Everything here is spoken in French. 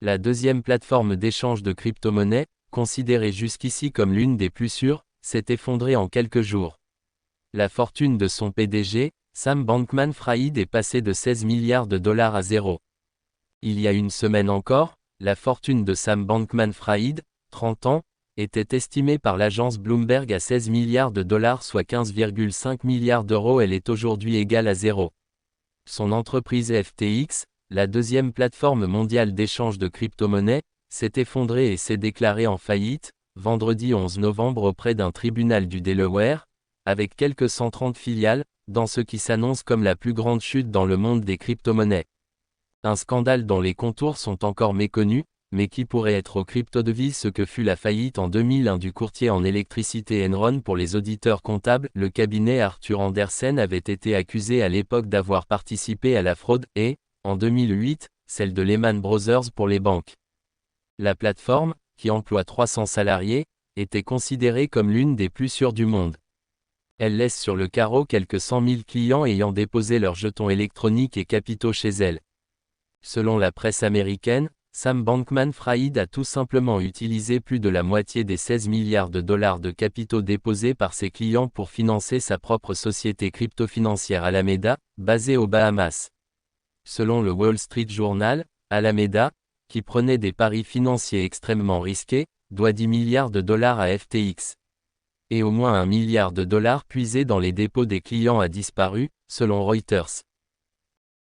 La deuxième plateforme d'échange de crypto-monnaies, considérée jusqu'ici comme l'une des plus sûres, s'est effondrée en quelques jours. La fortune de son PDG, Sam Bankman-Fried, est passée de 16 milliards de dollars à zéro. Il y a une semaine encore, la fortune de Sam Bankman-Fried, 30 ans, était estimée par l'agence Bloomberg à 16 milliards de dollars, soit 15,5 milliards d'euros. Elle est aujourd'hui égale à zéro. Son entreprise FTX, la deuxième plateforme mondiale d'échange de crypto-monnaies, s'est effondrée et s'est déclarée en faillite, vendredi 11 novembre auprès d'un tribunal du Delaware, avec quelques 130 filiales, dans ce qui s'annonce comme la plus grande chute dans le monde des crypto-monnaies. Un scandale dont les contours sont encore méconnus, mais qui pourrait être aux crypto-devises ce que fut la faillite en 2001 du courtier en électricité Enron. Pour les auditeurs comptables, le cabinet Arthur Andersen avait été accusé à l'époque d'avoir participé à la fraude et, en 2008, celle de Lehman Brothers pour les banques. La plateforme, qui emploie 300 salariés, était considérée comme l'une des plus sûres du monde. Elle laisse sur le carreau quelques 100 000 clients ayant déposé leurs jetons électroniques et capitaux chez elle. Selon la presse américaine, Sam Bankman-Fried a tout simplement utilisé plus de la moitié des 16 milliards de dollars de capitaux déposés par ses clients pour financer sa propre société crypto-financière Alameda, basée aux Bahamas. Selon le Wall Street Journal, Alameda, qui prenait des paris financiers extrêmement risqués, doit 10 milliards de dollars à FTX. Et au moins 1 milliard de dollars puisés dans les dépôts des clients a disparu, selon Reuters.